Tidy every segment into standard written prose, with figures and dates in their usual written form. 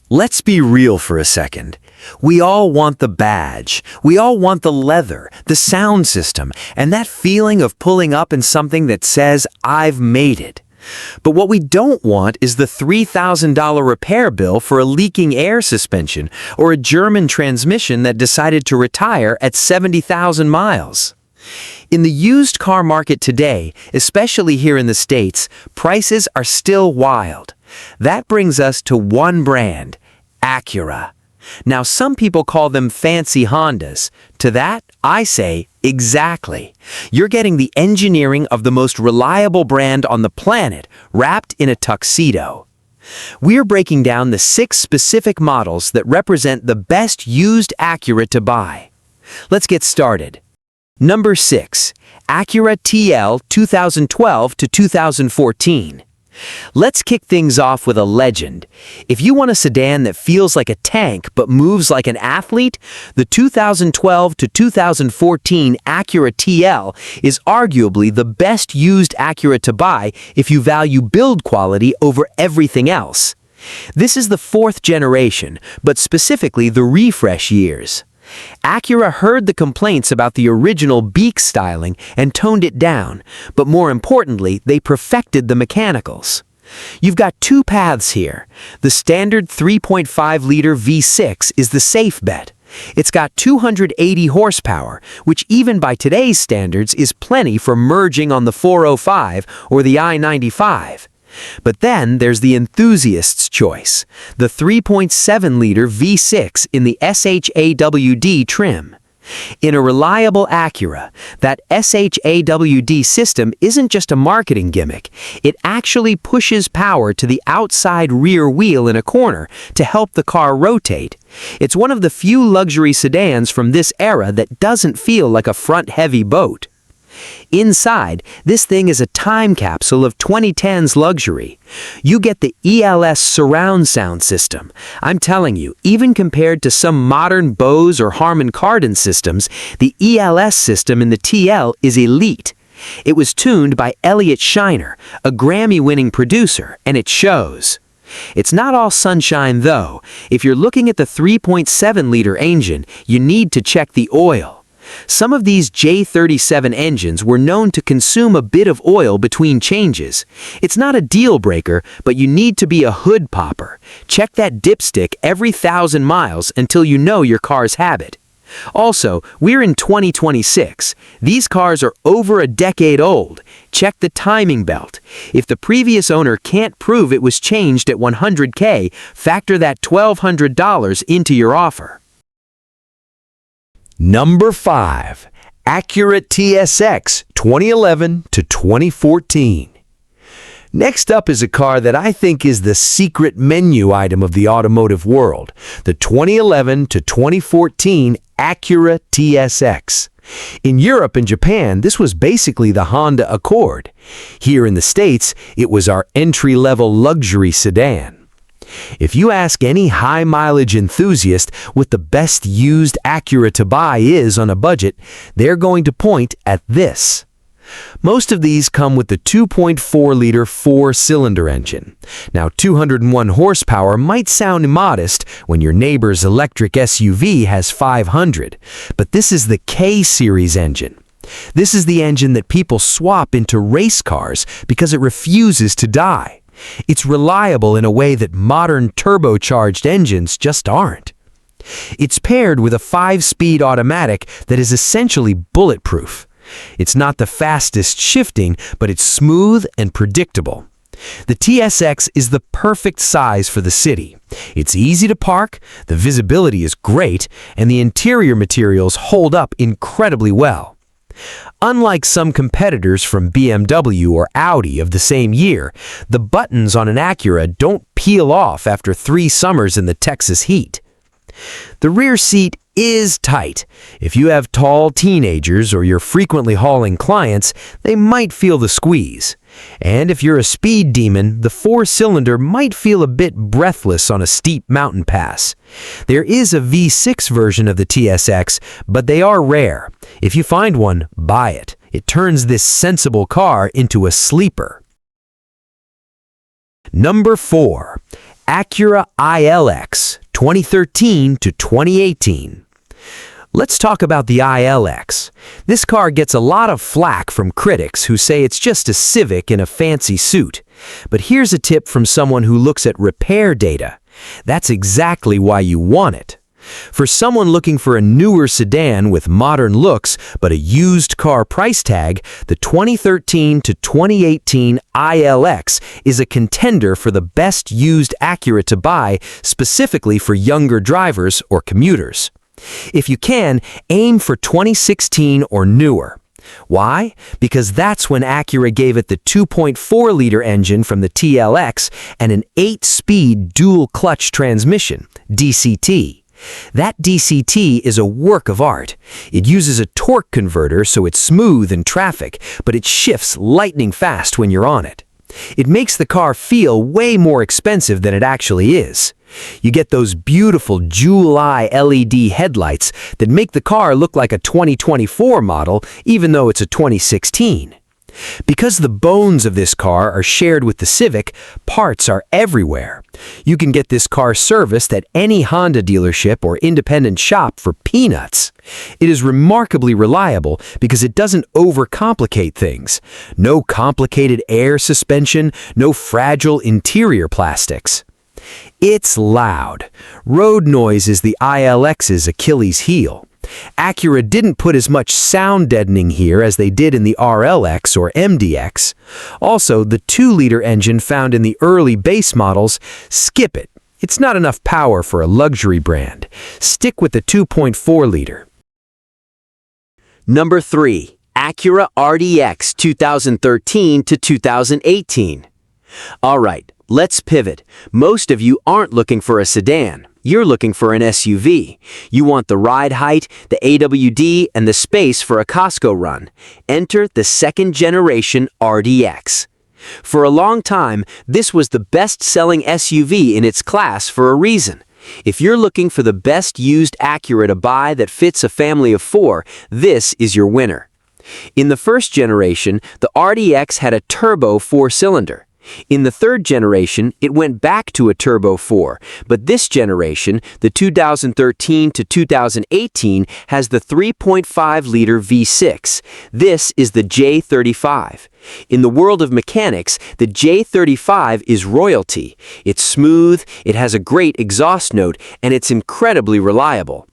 Let's be real for a second. We all want the badge. We all want the leather, the sound system, and that feeling of pulling up in something that says, "I've made it." But what we don't want is the $3,000 repair bill for a leaking air suspension or a German transmission that decided to retire at 70,000 miles. In the used car market today, especially here in the States, prices are still wild. That brings us to one brand, Acura. Now, some people call them fancy Hondas. To that, I say, exactly. You're getting the engineering of the most reliable brand on the planet, wrapped in a tuxedo. We're breaking down the 6 specific models that represent the best used Acura to buy. Let's get started. Number 6, Acura TL 2012 to 2014. Let's kick things off with a legend. If you want a sedan that feels like a tank but moves like an athlete, the 2012 to 2014 Acura TL is arguably the best used Acura to buy if you value build quality over everything else. This is the 4th generation, but specifically the refresh years. Acura heard the complaints about the original beak styling and toned it down, but more importantly, they perfected the mechanicals. You've got 2 paths here. The standard 3.5-liter V6 is the safe bet. It's got 280 horsepower, which even by today's standards is plenty for merging on the 405 or the I-95. But then there's the enthusiast's choice, the 3.7-liter V6 in the SH-AWD trim. In a reliable Acura, that SH-AWD system isn't just a marketing gimmick. It actually pushes power to the outside rear wheel in a corner to help the car rotate. It's one of the few luxury sedans from this era that doesn't feel like a front-heavy boat. Inside, this thing is a time capsule of 2010's luxury. You get the ELS surround sound system. I'm telling you, even compared to some modern Bose or Harman Kardon systems, the ELS system in the TL is elite. It was tuned by Elliot Shiner, a Grammy-winning producer, and it shows. It's not all sunshine, though. If you're looking at the 3.7-liter engine, you need to check the oil. Some of these J35 engines were known to consume a bit of oil between changes. It's not a deal breaker, but you need to be a hood popper. Check that dipstick every 1,000 miles until you know your car's habit. Also, we're in 2026. These cars are over a decade old. Check the timing belt. If the previous owner can't prove it was changed at $100K, factor that $1,200 into your offer. Number 5, Acura TSX 2011 to 2014. Next up is a car that I think is the secret menu item of the automotive world, the 2011 to 2014 Acura TSX. In Europe and Japan, this was basically the Honda Accord. Here in the States, it was our entry-level luxury sedan. If you ask any high-mileage enthusiast what the best used Acura to buy is on a budget, they're going to point at this. Most of these come with the 2.4-liter 4-cylinder engine. Now, 201 horsepower might sound modest when your neighbor's electric SUV has 500, but this is the K-Series engine. This is the engine that people swap into race cars because it refuses to die. It's reliable in a way that modern turbocharged engines just aren't. It's paired with a 5-speed automatic that is essentially bulletproof. It's not the fastest shifting, but it's smooth and predictable. The TSX is the perfect size for the city. It's easy to park, the visibility is great, and the interior materials hold up incredibly well. Unlike some competitors from BMW or Audi of the same year, the buttons on an Acura don't peel off after 3 summers in the Texas heat. The rear seat is tight. If you have tall teenagers or you're frequently hauling clients, they might feel the squeeze. And if you're a speed demon, the 4-cylinder might feel a bit breathless on a steep mountain pass. There is a V6 version of the TSX, but they are rare. If you find one, buy it. It turns this sensible car into a sleeper. Number 4. Acura ILX 2013 to 2018. Let's talk about the ILX. This car gets a lot of flack from critics who say it's just a Civic in a fancy suit. But here's a tip from someone who looks at repair data. That's exactly why you want it. For someone looking for a newer sedan with modern looks but a used car price tag, the 2013 to 2018 ILX is a contender for the best used Acura to buy, specifically for younger drivers or commuters. If you can, aim for 2016 or newer. Why? Because that's when Acura gave it the 2.4-liter engine from the TLX and an 8-speed dual-clutch transmission, DCT. That DCT is a work of art. It uses a torque converter so it's smooth in traffic, but it shifts lightning fast when you're on it. It makes the car feel way more expensive than it actually is. You get those beautiful jewel-eye LED headlights that make the car look like a 2024 model, even though it's a 2016. Because the bones of this car are shared with the Civic, parts are everywhere. You can get this car serviced at any Honda dealership or independent shop for peanuts. It is remarkably reliable because it doesn't overcomplicate things. No complicated air suspension, no fragile interior plastics. It's loud. Road noise is the ILX's Achilles heel. Acura didn't put as much sound deadening here as they did in the RLX or MDX. Also, the 2-liter engine found in the early base models, skip it. It's not enough power for a luxury brand. Stick with the 2.4-liter. Number 3. Acura RDX 2013 to 2018. All right, let's pivot. Most of you aren't looking for a sedan. You're looking for an SUV. You want the ride height, the AWD, and the space for a Costco run. Enter the second-generation RDX. For a long time, this was the best-selling SUV in its class for a reason. If you're looking for the best used Acura to buy that fits a family of 4, this is your winner. In the first generation, the RDX had a turbo 4-cylinder. In the third generation, it went back to a turbo 4, but this generation, the 2013 to 2018, has the 3.5-liter V6. This is the J35. In the world of mechanics, the J35 is royalty. It's smooth, it has a great exhaust note, and it's incredibly reliable.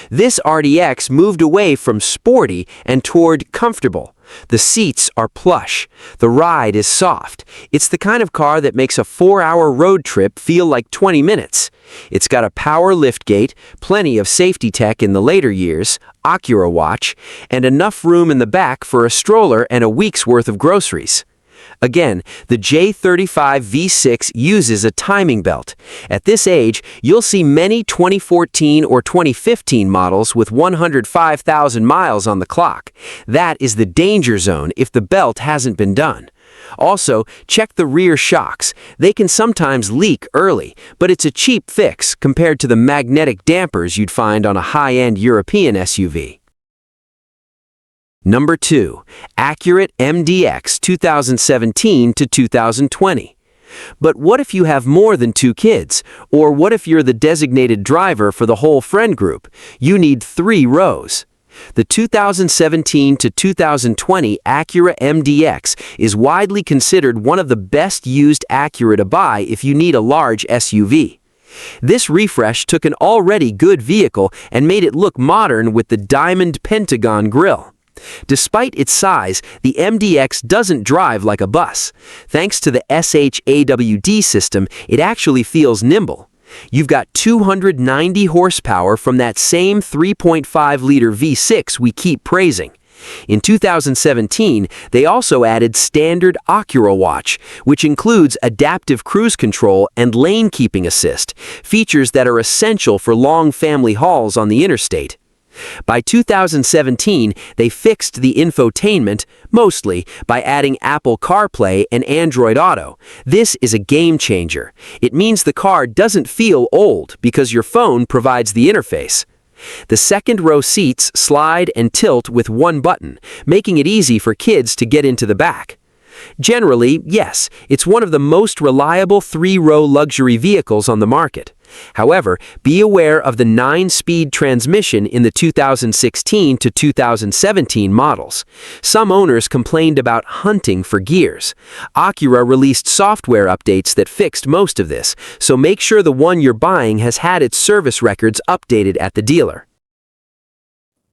This RDX moved away from sporty and toward comfortable. The seats are plush. The ride is soft. It's the kind of car that makes a 4-hour road trip feel like 20 minutes. It's got a power liftgate, plenty of safety tech in the later years, Acura watch, and enough room in the back for a stroller and a week's worth of groceries. Again, the J35 V6 uses a timing belt. At this age, you'll see many 2014 or 2015 models with 105,000 miles on the clock. That is the danger zone if the belt hasn't been done. Also, check the rear shocks. They can sometimes leak early, but it's a cheap fix compared to the magnetic dampers you'd find on a high-end European SUV. Number 2. Acura MDX 2017 to 2020. But what if you have more than 2 kids? Or what if you're the designated driver for the whole friend group? You need 3 rows. The 2017 to 2020 Acura MDX is widely considered one of the best used Acura to buy if you need a large SUV. This refresh took an already good vehicle and made it look modern with the diamond pentagon grille. Despite its size, the MDX doesn't drive like a bus. Thanks to the SH-AWD system, it actually feels nimble. You've got 290 horsepower from that same 3.5-liter V6 we keep praising. In 2017, they also added standard Acura Watch, which includes adaptive cruise control and lane keeping assist, features that are essential for long family hauls on the interstate. By 2017, they fixed the infotainment, mostly by adding Apple CarPlay and Android Auto. This is a game changer. It means the car doesn't feel old because your phone provides the interface. The second-row seats slide and tilt with one button, making it easy for kids to get into the back. Generally, yes, it's one of the most reliable three-row luxury vehicles on the market. However, be aware of the 9-speed transmission in the 2016 to 2017 models. Some owners complained about hunting for gears. Acura released software updates that fixed most of this, so make sure the one you're buying has had its service records updated at the dealer.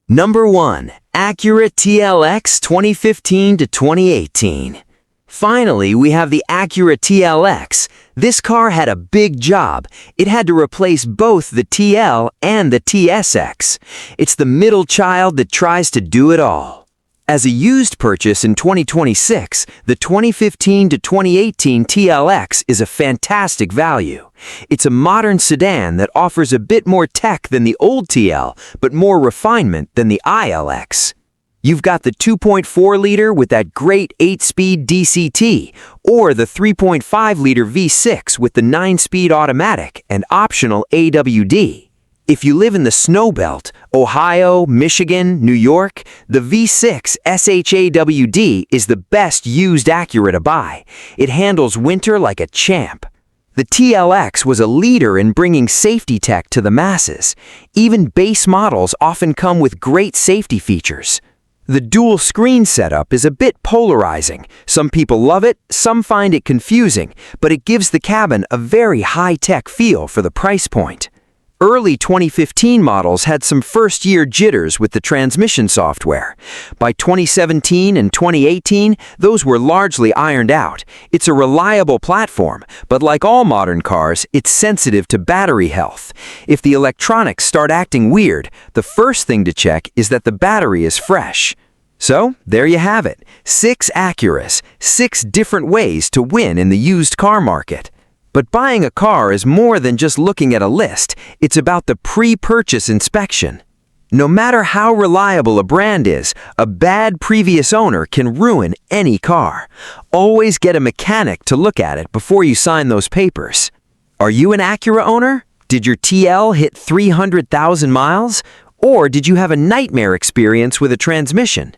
Number 1. Acura TLX 2015 to 2018. Finally, we have the Acura TLX. This car had a big job. It had to replace both the TL and the TSX. It's the middle child that tries to do it all. As a used purchase in 2026, the 2015 to 2018 TLX is a fantastic value. It's a modern sedan that offers a bit more tech than the old TL, but more refinement than the ILX. You've got the 2.4-liter with that great 8-speed DCT, or the 3.5-liter V6 with the 9-speed automatic and optional AWD. If you live in the snow belt, Ohio, Michigan, New York, the V6 SH-AWD is the best used Acura to buy. It handles winter like a champ. The TLX was a leader in bringing safety tech to the masses. Even base models often come with great safety features. The dual screen setup is a bit polarizing. Some people love it, some find it confusing, but it gives the cabin a very high-tech feel for the price point. Early 2015 models had some first-year jitters with the transmission software. By 2017 and 2018, those were largely ironed out. It's a reliable platform, but like all modern cars, it's sensitive to battery health. If the electronics start acting weird, the first thing to check is that the battery is fresh. So, there you have it. 6 Acuras, 6 different ways to win in the used car market. But buying a car is more than just looking at a list. It's about the pre-purchase inspection. No matter how reliable a brand is, a bad previous owner can ruin any car. Always get a mechanic to look at it before you sign those papers. Are you an Acura owner? Did your TL hit 300,000 miles? Or did you have a nightmare experience with a transmission?